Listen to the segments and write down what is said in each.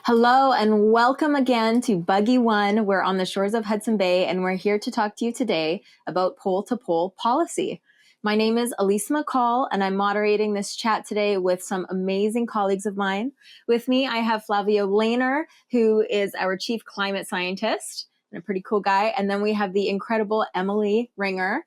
Hello and welcome again to Buggy One. We're on the shores of Hudson Bay and we're here to talk to you today about pole-to-pole policy. My name is Alysa McCall and I'm moderating this chat today with some amazing colleagues of mine. With me, I have Flavio Lehner, who is our chief climate scientist and a pretty cool guy. And then we have the incredible Emily Ringer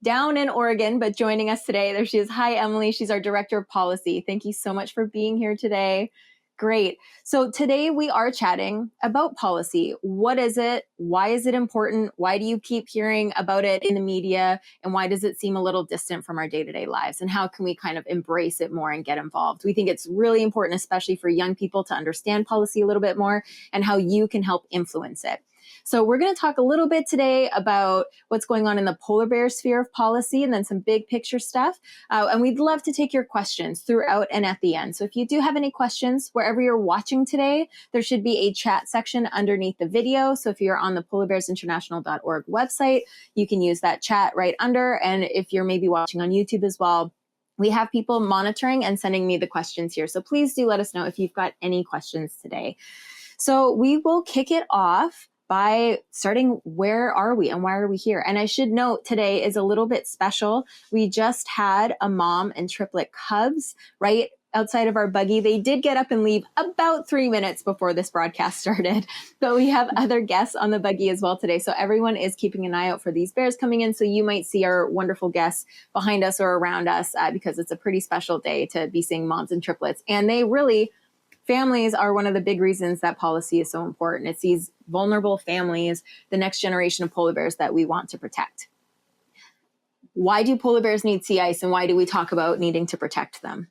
down in Oregon, but joining us today. There she is. Hi, Emily. She's our director of policy. Thank you so much for being here today. Great. So today we are chatting about policy. What is it? Why is it important? Why do you keep hearing about it in the media? And why does it seem a little distant from our day-to-day lives? And how can we kind of embrace it more and get involved? We think it's really important, especially for young people, to understand policy a little bit more and how you can help influence it. So we're going to talk a little bit today about what's going on in the polar bear sphere of policy and then some big picture stuff. And we'd love to take your questions throughout and at the end. So if you do have any questions, wherever you're watching today, there should be a chat section underneath the video. So if you're on the polarbearsinternational.org website, you can use that chat right under. And if you're maybe watching on YouTube as well, we have people monitoring and sending me the questions here. So please do let us know if you've got any questions today. So we will kick it off by starting, where are we and why are we here? And I should note today is a little bit special. We just had a mom and triplet cubs right outside of our buggy. They did get up and leave about 3 minutes before this broadcast started, but we have other guests on the buggy as well today. So everyone is keeping an eye out for these bears coming in. So you might see our wonderful guests behind us or around us because it's a pretty special day to be seeing moms and triplets. And they really, families are one of the big reasons that policy is so important. It's these vulnerable families, the next generation of polar bears that we want to protect. Why do polar bears need sea ice and why do we talk about needing to protect them?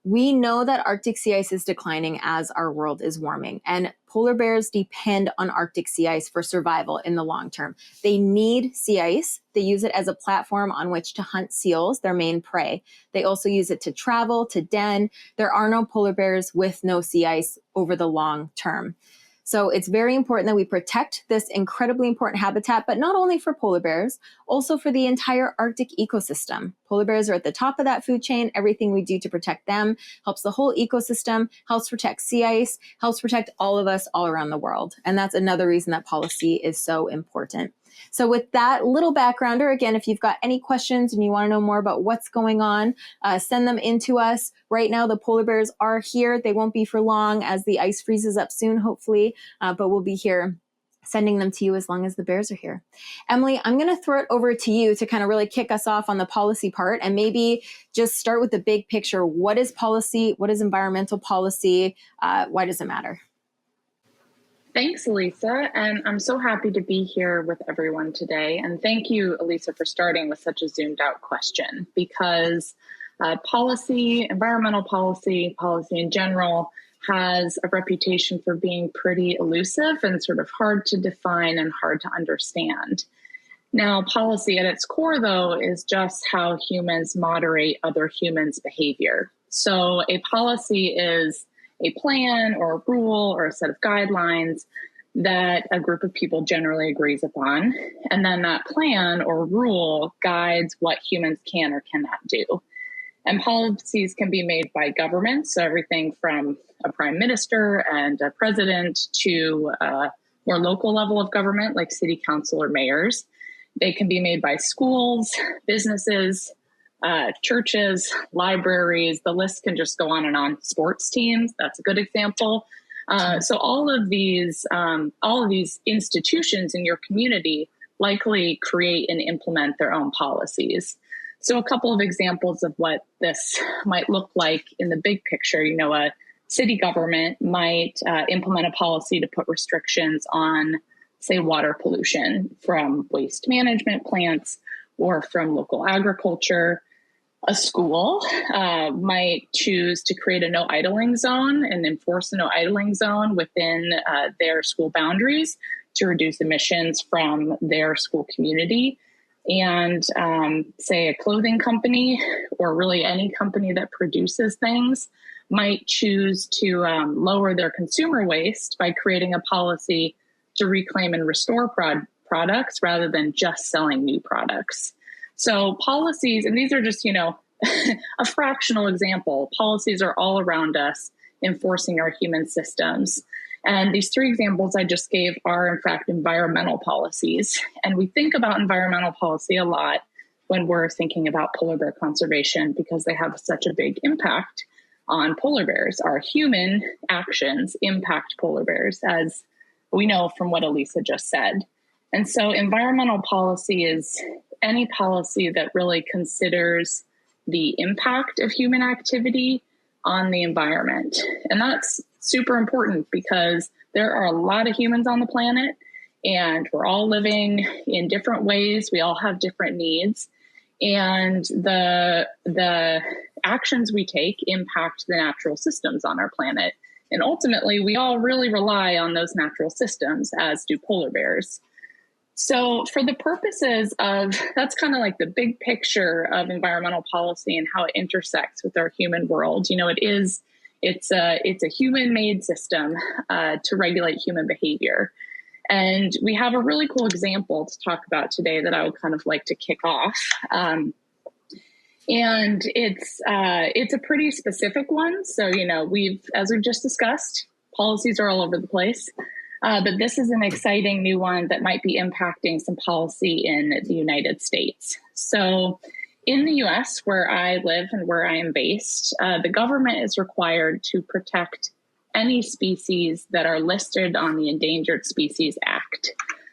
We know that Arctic sea ice is declining as our world is warming, and polar bears depend on Arctic sea ice for survival in the long term. They need sea ice. They use it as a platform on which to hunt seals, their main prey. They also use it to travel, to den. There are no polar bears with no sea ice over the long term. So it's very important that we protect this incredibly important habitat, but not only for polar bears, also for the entire Arctic ecosystem. Polar bears are at the top of that food chain. Everything we do to protect them helps the whole ecosystem, helps protect sea ice, helps protect all of us all around the world. And that's another reason that policy is so important. So with that little backgrounder, again, if you've got any questions and you want to know more about what's going on, send them in to us. Right now, the polar bears are here. They won't be for long as the ice freezes up soon, hopefully, but we'll be here sending them to you as long as the bears are here. Emily, I'm going to throw it over to you to kind of really kick us off on the policy part and maybe just start with the big picture. What is policy? What is environmental policy? Why does it matter? Thanks, Alysa, and I'm so happy to be here with everyone today. And thank you, Alysa, for starting with such a zoomed out question, because policy, environmental policy, policy in general, has a reputation for being pretty elusive and sort of hard to define and hard to understand. Now, policy at its core, though, is just how humans moderate other humans' behavior. So a policy is a plan or a rule or a set of guidelines that a group of people generally agrees upon. And then that plan or rule guides what humans can or cannot do. And policies can be made by governments, so everything from a prime minister and a president to a more local level of government like city council or mayors. They can be made by schools, businesses, churches, libraries, the list can just go on and on. Sports teams, that's a good example. So all of these institutions in your community likely create and implement their own policies. So a couple of examples of what this might look like in the big picture, a city government might implement a policy to put restrictions on, say, water pollution from waste management plants or from local agriculture. A school might choose to create a no idling zone and enforce a no idling zone within their school boundaries to reduce emissions from their school community. And say a clothing company or really any company that produces things might choose to lower their consumer waste by creating a policy to reclaim and restore products rather than just selling new products. So policies, and these are just, a fractional example. Policies are all around us enforcing our human systems. And these three examples I just gave are, in fact, environmental policies. And we think about environmental policy a lot when we're thinking about polar bear conservation because they have such a big impact on polar bears. Our human actions impact polar bears, as we know from what Alysa just said. And so environmental policy is any policy that really considers the impact of human activity on the environment. And that's super important because there are a lot of humans on the planet and we're all living in different ways. We all have different needs. And the actions we take impact the natural systems on our planet. And ultimately, we all really rely on those natural systems, as do polar bears. So for the purposes of, that's kind of like the big picture of environmental policy and how it intersects with our human world. You know, it's a human-made system to regulate human behavior. And we have a really cool example to talk about today that I would kind of like to kick off. And it's a pretty specific one. So, you know, as we've just discussed, policies are all over the place. But this is an exciting new one that might be impacting some policy in the United States. So in the US, where I live and where I am based, the government is required to protect any species that are listed on the Endangered Species Act.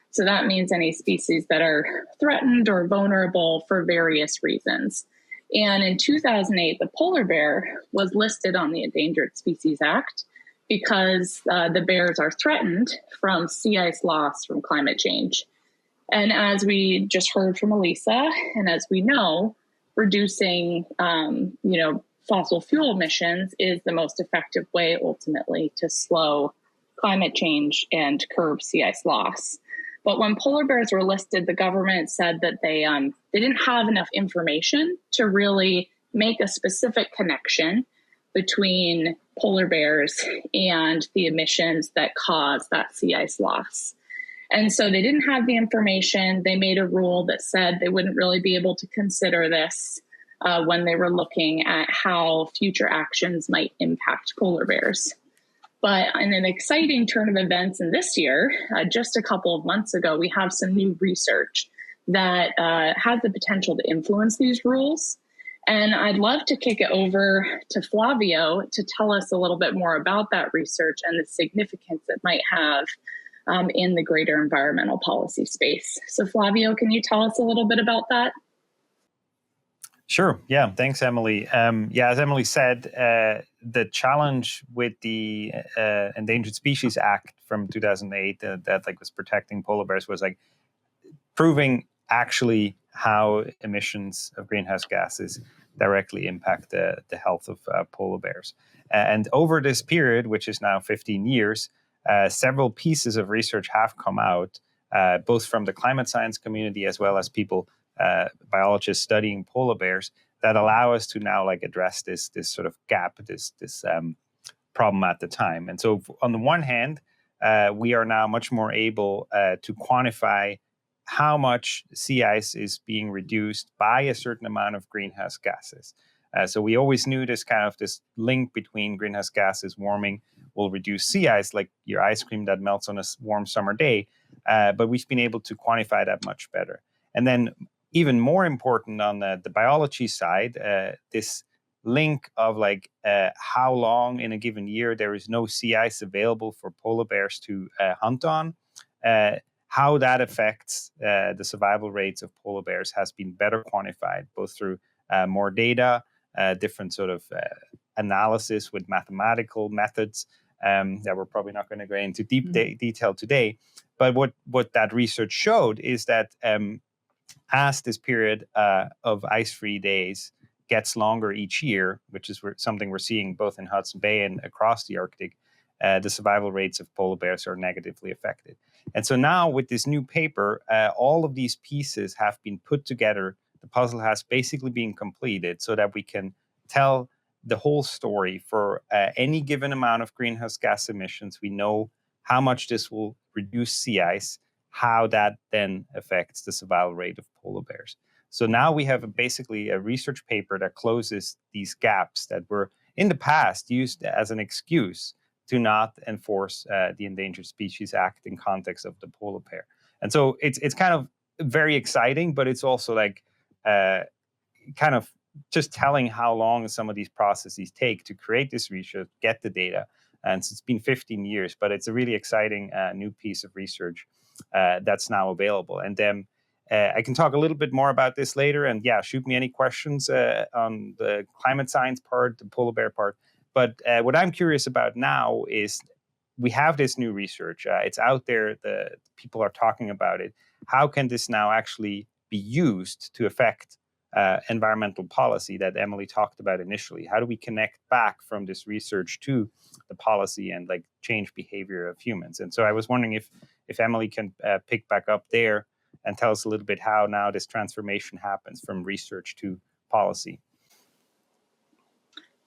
So that means any species that are threatened or vulnerable for various reasons. And in 2008, the polar bear was listed on the Endangered Species Act because the bears are threatened from sea ice loss from climate change. And as we just heard from Alysa, and as we know, reducing, fossil fuel emissions is the most effective way ultimately to slow climate change and curb sea ice loss. But when polar bears were listed, the government said that they didn't have enough information to really make a specific connection between polar bears and the emissions that cause that sea ice loss. And so they didn't have the information. They made a rule that said they wouldn't really be able to consider this when they were looking at how future actions might impact polar bears. But in an exciting turn of events in this year, just a couple of months ago, we have some new research that has the potential to influence these rules. And I'd love to kick it over to Flavio to tell us a little bit more about that research and the significance it might have in the greater environmental policy space. So Flavio, can you tell us a little bit about that? Sure. Yeah. Thanks, Emily. As Emily said, the challenge with the Endangered Species Act from 2008 that was protecting polar bears was proving actually how emissions of greenhouse gases directly impact the health of polar bears. And over this period, which is now 15 years, several pieces of research have come out, both from the climate science community as well as people biologists studying polar bears that allow us to now address this sort of gap, this problem at the time. And so on the one hand, we are now much more able to quantify how much sea ice is being reduced by a certain amount of greenhouse gases. So we always knew this link between greenhouse gases warming will reduce sea ice, like your ice cream that melts on a warm summer day. But we've been able to quantify that much better. And then even more important on the biology side, this link of how long in a given year there is no sea ice available for polar bears to hunt on, how that affects the survival rates of polar bears has been better quantified, both through more data, different sort of analysis with mathematical methods that we're probably not going to go into deep detail today. But what that research showed is that as this period of ice-free days gets longer each year, which is something we're seeing both in Hudson Bay and across the Arctic, the survival rates of polar bears are negatively affected. And so now with this new paper, all of these pieces have been put together. The puzzle has basically been completed so that we can tell the whole story for any given amount of greenhouse gas emissions. We know how much this will reduce sea ice, how that then affects the survival rate of polar bears. So now we have basically a research paper that closes these gaps that were in the past used as an excuse to not enforce the Endangered Species Act in context of the polar bear. And so it's kind of very exciting, but it's also like kind of just telling how long some of these processes take to create this research, get the data. And so it's been 15 years, but it's a really exciting new piece of research that's now available. And then I can talk a little bit more about this later. And yeah, shoot me any questions on the climate science part, the polar bear part. But what I'm curious about now is we have this new research. It's out there. The people are talking about it. How can this now actually be used to affect environmental policy that Emily talked about initially? How do we connect back from this research to the policy and like change behavior of humans? And so I was wondering if Emily can pick back up there and tell us a little bit how now this transformation happens from research to policy.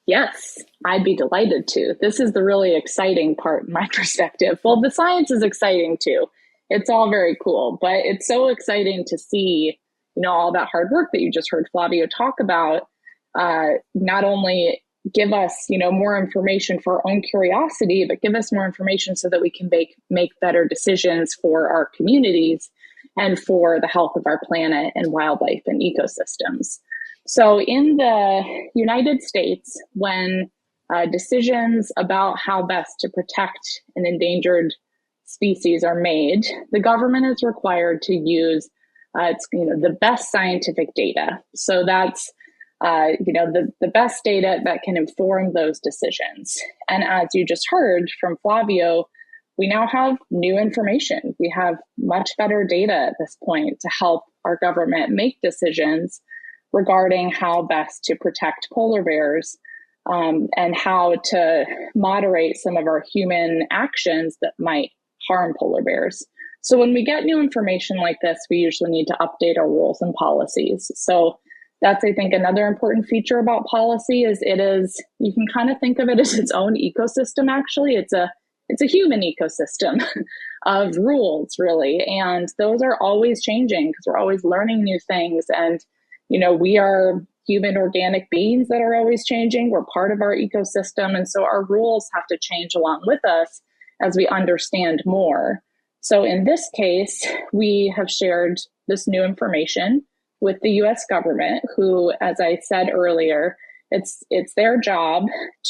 Yes, I'd be delighted to. This is the really exciting part in my perspective. Well, the science is exciting too. It's all very cool, but it's so exciting to see, all that hard work that you just heard Flavio talk about, not only give us, more information for our own curiosity, but give us more information so that we can make better decisions for our communities and for the health of our planet and wildlife and ecosystems. So in the United States, when decisions about how best to protect an endangered species are made, the government is required to use the best scientific data. So that's the best data that can inform those decisions. And as you just heard from Flavio, we now have new information. We have much better data at this point to help our government make decisions regarding how best to protect polar bears and how to moderate some of our human actions that might harm polar bears. So when we get new information like this, we usually need to update our rules and policies. So that's, I think, another important feature about policy is you can kind of think of it as its own ecosystem, actually. It's a human ecosystem of rules, really. And those are always changing because we're always learning new things. And, we are human organic beings that are always changing. We're part of our ecosystem. And so our rules have to change along with us as we understand more. So in this case, we have shared this new information with the US government, who, as I said earlier, it's their job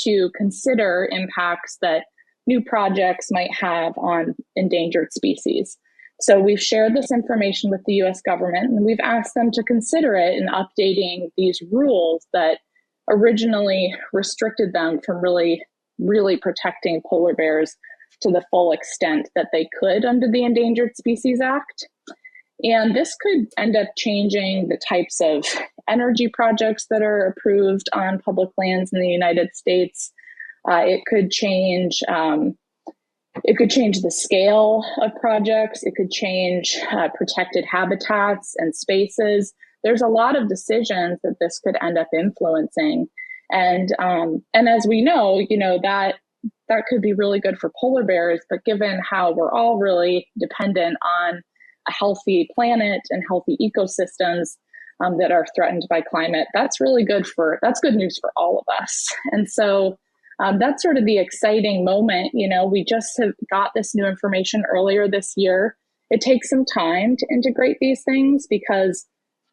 to consider impacts that new projects might have on endangered species. So we've shared this information with the US government, and we've asked them to consider it in updating these rules that originally restricted them from really, really protecting polar bears to the full extent that they could under the Endangered Species Act. And this could end up changing the types of energy projects that are approved on public lands in the United States. It could change the scale of projects. It could change protected habitats and spaces. There's a lot of decisions that this could end up influencing. And as we know, that could be really good for polar bears, but given how we're all really dependent on a healthy planet and healthy ecosystems that are threatened by climate, that's good news for all of us. And so that's sort of the exciting moment. We just have got this new information earlier this year. It takes some time to integrate these things because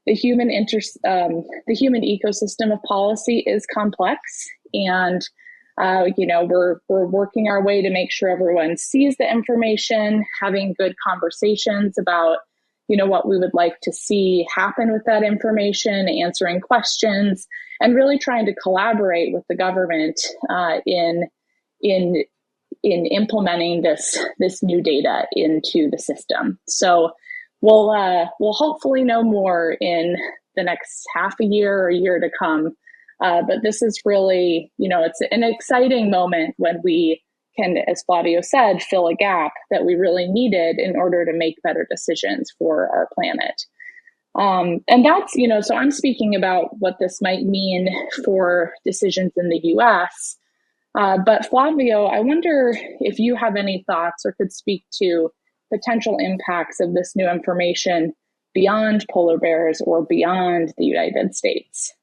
the human ecosystem of policy is complex, and we're working our way to make sure everyone sees the information, having good conversations about what we would like to see happen with that information, answering questions, and really trying to collaborate with the government in implementing this new data into the system. So we'll hopefully know more in the next half a year or a year to come. But this is really, it's an exciting moment when we can, as Flavio said, fill a gap that we really needed in order to make better decisions for our planet. And that's, so I'm speaking about what this might mean for decisions in the US. But Flavio, I wonder if you have any thoughts or could speak to potential impacts of this new information beyond polar bears or beyond the United States.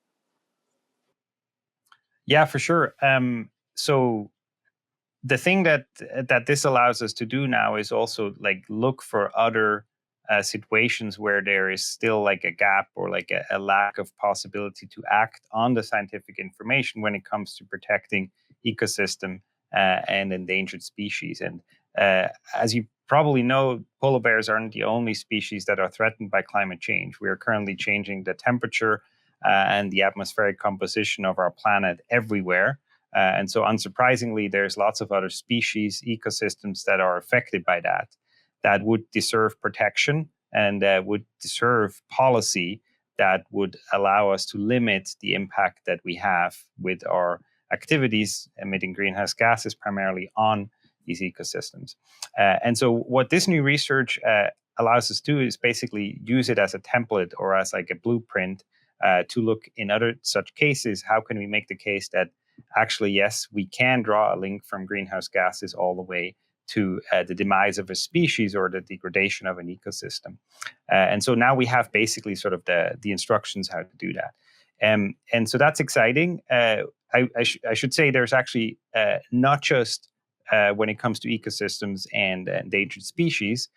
Yeah, for sure. So the thing that this allows us to do now is also like look for other situations where there is still like a gap or like a lack of possibility to act on the scientific information when it comes to protecting ecosystem and endangered species. And as you probably know, polar bears aren't the only species that are threatened by climate change. We are currently changing the temperature and the atmospheric composition of our planet everywhere. And so unsurprisingly, there's lots of other species, ecosystems that are affected by that would deserve protection and would deserve policy that would allow us to limit the impact that we have with our activities emitting greenhouse gases primarily on these ecosystems. And so what this new research allows us to do is basically use it as a template or as like a blueprint to look in other such cases. How can we make the case that actually, yes, we can draw a link from greenhouse gases all the way to the demise of a species or the degradation of an ecosystem. And so now we have basically sort of the instructions how to do that. And so that's exciting. I should say there's actually not just when it comes to ecosystems and endangered species,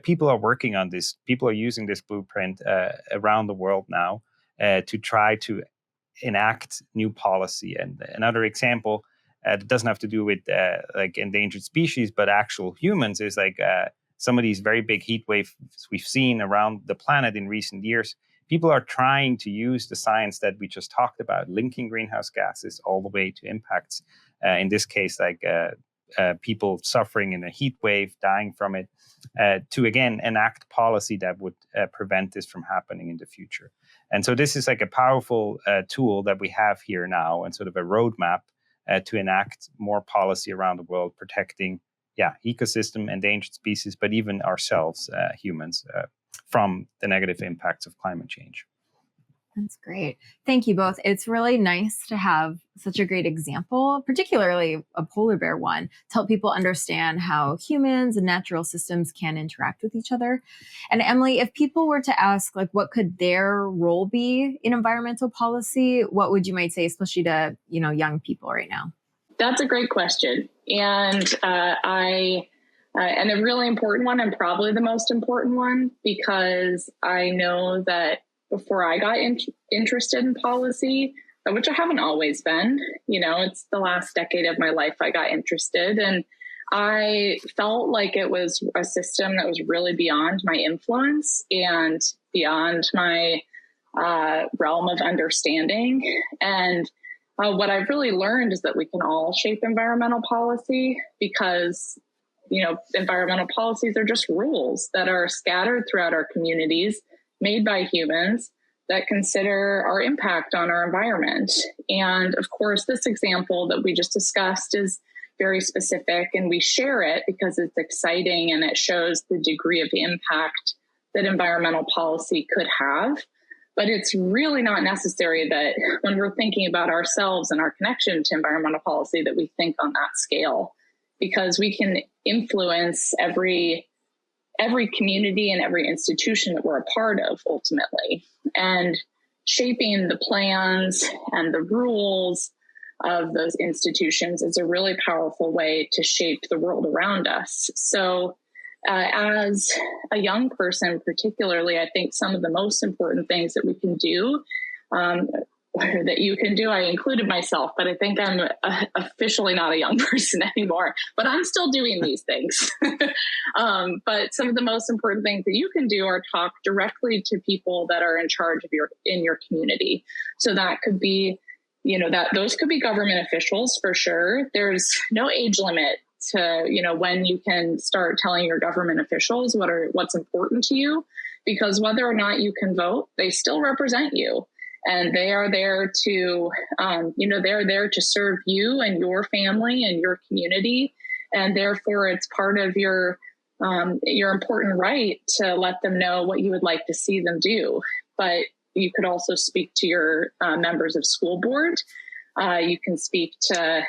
people are working on this. People are using this blueprint around the world now to try to enact new policy. And another example that doesn't have to do with like endangered species, but actual humans is like some of these very big heat waves we've seen around the planet in recent years. People are trying to use the science that we just talked about, linking greenhouse gases all the way to impacts. In this case, like people suffering in a heat wave, dying from it, to again enact policy that would prevent this from happening in the future. And so this is like a powerful tool that we have here now, and sort of a roadmap to enact more policy around the world, protecting, ecosystem, endangered species, but even ourselves, humans, from the negative impacts of climate change. That's great. Thank you both. It's really nice to have such a great example, particularly a polar bear one, to help people understand how humans and natural systems can interact with each other. And Emily, if people were to ask, like, what could their role be in environmental policy, what would you might say, especially to, young people right now? That's a great question. And and a really important one, and probably the most important one, because I know that before I got interested in policy, which I haven't always been, it's the last decade of my life I got interested. And I felt like it was a system that was really beyond my influence and beyond my realm of understanding. And what I've really learned is that we can all shape environmental policy because, environmental policies are just rules that are scattered throughout our communities, made by humans that consider our impact on our environment. And of course, this example that we just discussed is very specific, and we share it because it's exciting and it shows the degree of impact that environmental policy could have. But it's really not necessary that when we're thinking about ourselves and our connection to environmental policy that we think on that scale, because we can influence every community and every institution that we're a part of ultimately. And shaping the plans and the rules of those institutions is a really powerful way to shape the world around us. So as a young person, particularly, I think some of the most important things that we can do, that you can do, I included myself, but I think I'm officially not a young person anymore, but I'm still doing these things. But some of the most important things that you can do are talk directly to people that are in charge of in your community. So that could be, those could be government officials for sure. There's no age limit to, when you can start telling your government officials what's important to you, because whether or not you can vote, they still represent you. And they are there to, they're there to serve you and your family and your community. And therefore, it's part of your important right to let them know what you would like to see them do. But you could also speak to your members of school board. You can speak to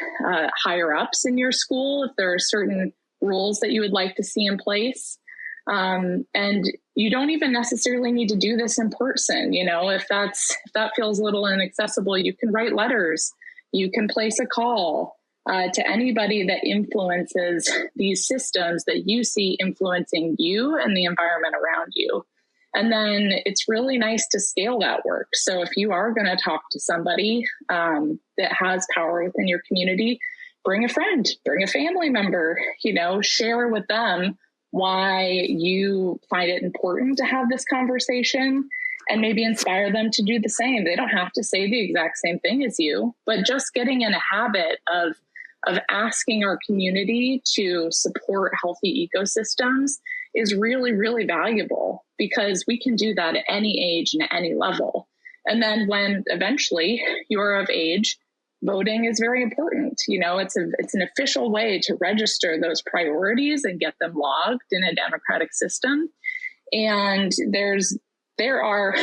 higher ups in your school if there are certain rules that you would like to see in place. And you don't even necessarily need to do this in person. If that feels a little inaccessible, you can write letters, you can place a call, to anybody that influences these systems that you see influencing you and the environment around you. And then it's really nice to scale that work. So if you are going to talk to somebody that has power within your community, bring a friend, bring a family member, share with them why you find it important to have this conversation, and maybe inspire them to do the same. They don't have to say the exact same thing as you, but just getting in a habit of asking our community to support healthy ecosystems is really, really valuable, because we can do that at any age and at any level. And then when eventually you're of age, voting is very important. It's an official way to register those priorities and get them logged in a democratic system. And there are,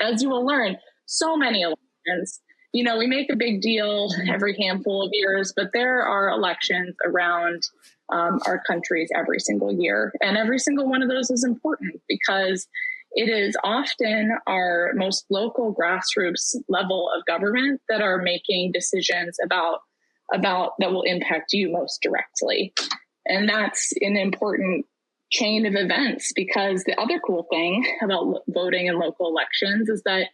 as you will learn, so many elections. We make a big deal every handful of years, but there are elections around our countries every single year. And every single one of those is important, because it is often our most local grassroots level of government that are making decisions about that will impact you most directly. And that's an important chain of events, because the other cool thing about voting in local elections is that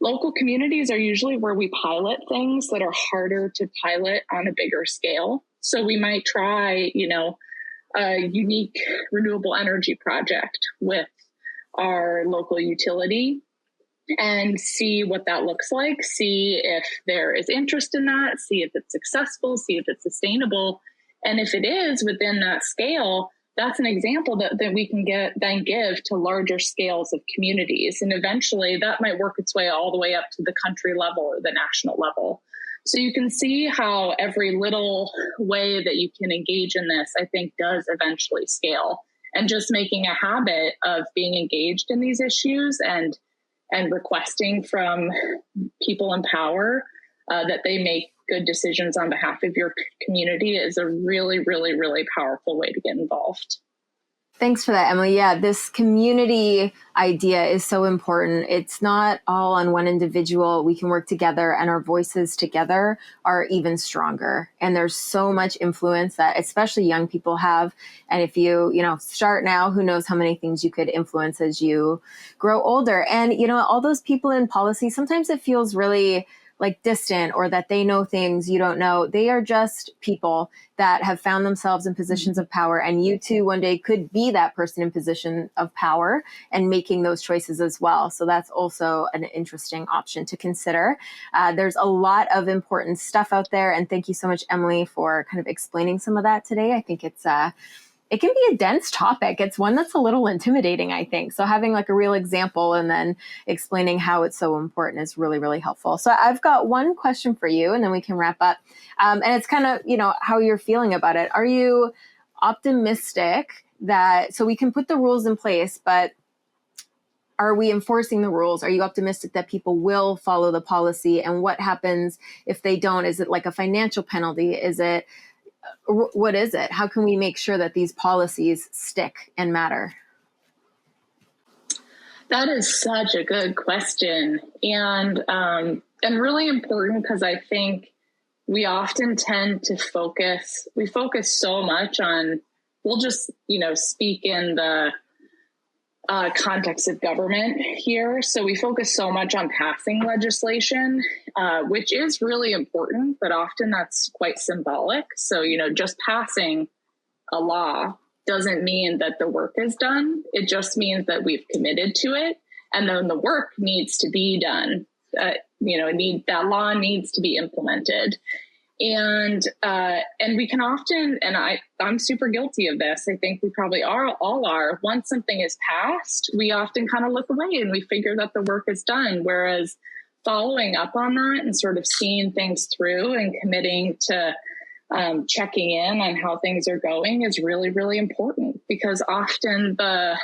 local communities are usually where we pilot things that are harder to pilot on a bigger scale. So we might try, a unique renewable energy project with our local utility and see what that looks like, see if there is interest in that, see if it's successful, see if it's sustainable. And if it is within that scale, that's an example that we can give to larger scales of communities. And eventually that might work its way all the way up to the country level or the national level. So you can see how every little way that you can engage in this, I think, does eventually scale. And just making a habit of being engaged in these issues and requesting from people in power that they make good decisions on behalf of your community is a really, really, really powerful way to get involved. Thanks for that, Emily. Yeah, this community idea is so important. It's not all on one individual. We can work together, and our voices together are even stronger. And there's so much influence that especially young people have. And if you start now, who knows how many things you could influence as you grow older. And, all those people in policy, sometimes it feels really like distant, or that they know things you don't know. They are just people that have found themselves in positions of power. And you too one day could be that person in position of power and making those choices as well. So that's also an interesting option to consider. There's a lot of important stuff out there. And thank you so much, Emily, for kind of explaining some of that today. I think it can be a dense topic. It's one that's a little intimidating, I think. So having like a real example and then explaining how it's so important is really, really helpful. So I've got one question for you, and then we can wrap up. And it's kind of, how you're feeling about it. Are you optimistic so we can put the rules in place, but are we enforcing the rules? Are you optimistic that people will follow the policy? And what happens if they don't? Is it like a financial penalty? What is it? How can we make sure that these policies stick and matter? That is such a good question, and really important, because I think we often tend to focus so much on, we'll just speak in the context of government here. So we focus so much on passing legislation, which is really important, but often that's quite symbolic. So, just passing a law doesn't mean that the work is done. It just means that we've committed to it. And then the work needs to be done. That law needs to be implemented. And we can often, and I'm super guilty of this. I think we probably all are. Once something is passed, we often kind of look away and we figure that the work is done. Whereas following up on that and sort of seeing things through and committing to checking in on how things are going is really, really important, because often the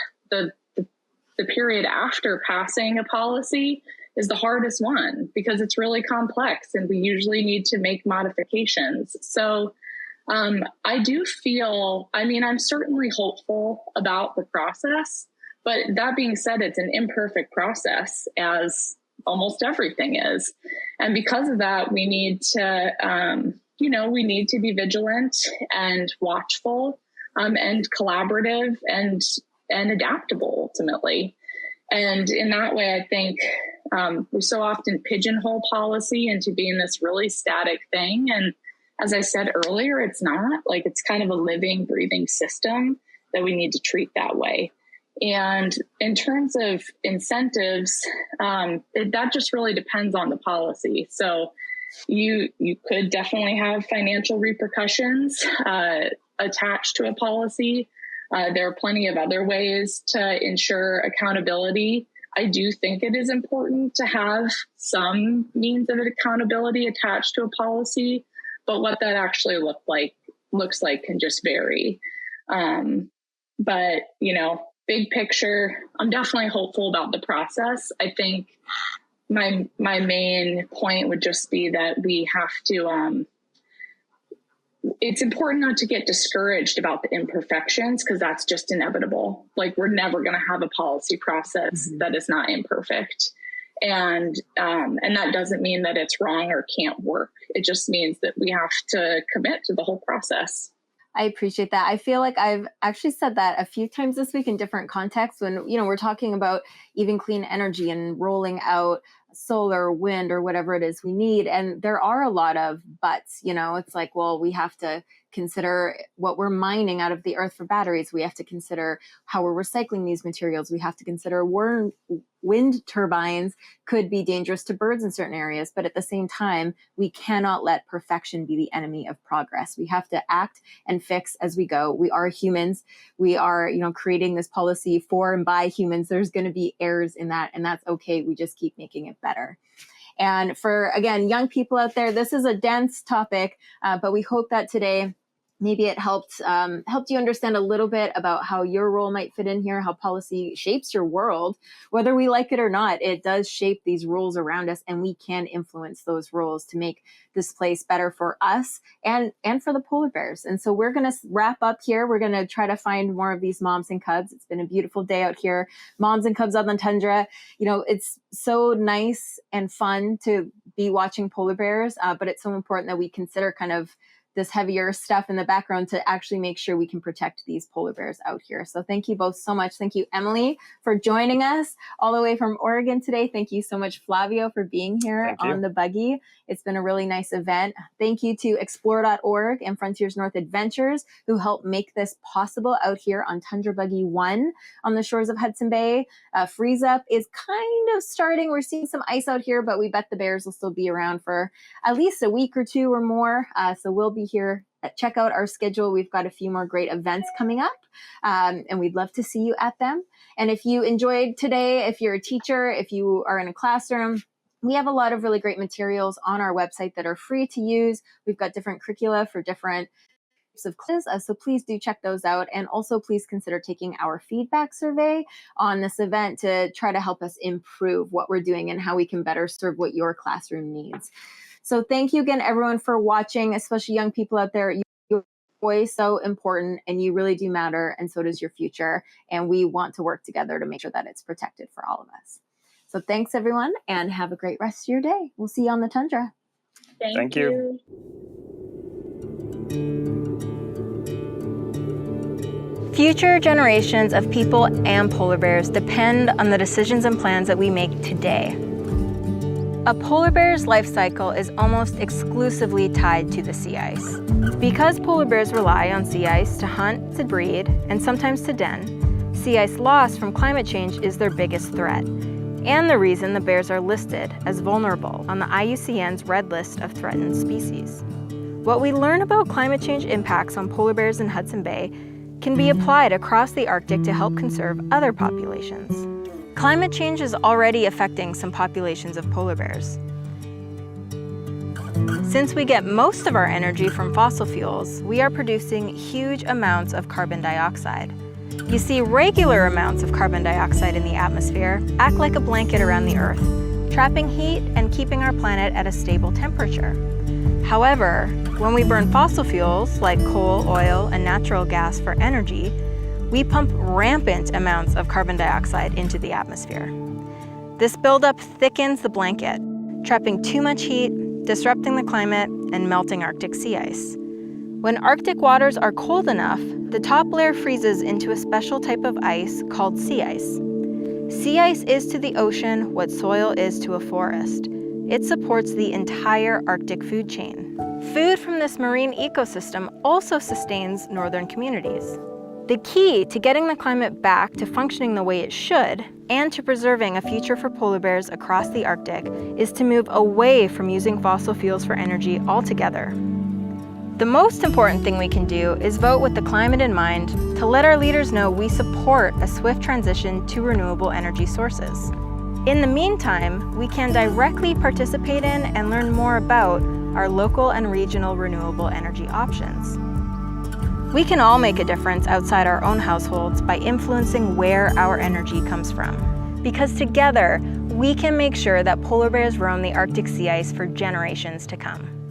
period after passing a policy is the hardest one, because it's really complex and we usually need to make modifications. So I do feel, I'm certainly hopeful about the process, but that being said, it's an imperfect process, as almost everything is. And because of that, we need to, we need to be vigilant and watchful, and collaborative and adaptable ultimately. And in that way, I think we so often pigeonhole policy into being this really static thing. And as I said earlier, it's not. Like, it's kind of a living, breathing system that we need to treat that way. And in terms of incentives, that just really depends on the policy. So you could definitely have financial repercussions attached to a policy. There are plenty of other ways to ensure accountability. I do think it is important to have some means of accountability attached to a policy, but what that actually looks like can just vary. But, big picture, I'm definitely hopeful about the process. I think my main point would just be that we have to, it's important not to get discouraged about the imperfections, because that's just inevitable. Like, we're never going to have a policy process that is not imperfect. And that doesn't mean that it's wrong or can't work. It just means that we have to commit to the whole process. I appreciate that. I feel like I've actually said that a few times this week in different contexts when, we're talking about even clean energy and rolling out solar, wind, or whatever it is we need. And there are a lot of buts, it's like, well, we have to consider what we're mining out of the earth for batteries. We have to consider how we're recycling these materials. We have to consider wind turbines could be dangerous to birds in certain areas. But at the same time, we cannot let perfection be the enemy of progress. We have to act and fix as we go. We are humans. We are, creating this policy for and by humans. There's going to be errors in that, and that's okay. We just keep making it better. And for, again, young people out there, this is a dense topic, but we hope that today maybe it helped you understand a little bit about how your role might fit in here, how policy shapes your world. Whether we like it or not, it does shape these rules around us, and we can influence those rules to make this place better for us and for the polar bears. And so we're going to wrap up here. We're going to try to find more of these moms and cubs. It's been a beautiful day out here. Moms and cubs on the tundra. It's so nice and fun to be watching polar bears, but it's so important that we consider kind of this heavier stuff in the background to actually make sure we can protect these polar bears out here. So thank you both so much. Thank you, Emily, for joining us all the way from Oregon today. Thank you so much, Flavio, for being here on the buggy. It's been a really nice event. Thank you to explore.org and Frontiers North Adventures, who helped make this possible out here on Tundra Buggy 1 on the shores of Hudson Bay. Freeze up is kind of starting. We're seeing some ice out here, but we bet the bears will still be around for at least a week or two or more. So we'll be here. Check out our schedule. We've got a few more great events coming up, and we'd love to see you at them. And if you enjoyed today, if you're a teacher, if you are in a classroom, we have a lot of really great materials on our website that are free to use. We've got different curricula for different types of classes, so please do check those out. And also please consider taking our feedback survey on this event to try to help us improve what we're doing and how we can better serve what your classroom needs. So thank you again, everyone, for watching, especially young people out there. Your voice is so important, and you really do matter, and so does your future. And we want to work together to make sure that it's protected for all of us. So thanks, everyone, and have a great rest of your day. We'll see you on the tundra. Thank you. Future generations of people and polar bears depend on the decisions and plans that we make today. A polar bear's life cycle is almost exclusively tied to the sea ice. Because polar bears rely on sea ice to hunt, to breed, and sometimes to den, sea ice loss from climate change is their biggest threat, and the reason the bears are listed as vulnerable on the IUCN's Red List of Threatened Species. What we learn about climate change impacts on polar bears in Hudson Bay can be applied across the Arctic to help conserve other populations. Climate change is already affecting some populations of polar bears. Since we get most of our energy from fossil fuels, we are producing huge amounts of carbon dioxide. You see, regular amounts of carbon dioxide in the atmosphere act like a blanket around the Earth, trapping heat and keeping our planet at a stable temperature. However, when we burn fossil fuels like coal, oil, and natural gas for energy, we pump rampant amounts of carbon dioxide into the atmosphere. This buildup thickens the blanket, trapping too much heat, disrupting the climate, and melting Arctic sea ice. When Arctic waters are cold enough, the top layer freezes into a special type of ice called sea ice. Sea ice is to the ocean what soil is to a forest. It supports the entire Arctic food chain. Food from this marine ecosystem also sustains northern communities. The key to getting the climate back to functioning the way it should, and to preserving a future for polar bears across the Arctic, is to move away from using fossil fuels for energy altogether. The most important thing we can do is vote with the climate in mind to let our leaders know we support a swift transition to renewable energy sources. In the meantime, we can directly participate in and learn more about our local and regional renewable energy options. We can all make a difference outside our own households by influencing where our energy comes from. Because together, we can make sure that polar bears roam the Arctic sea ice for generations to come.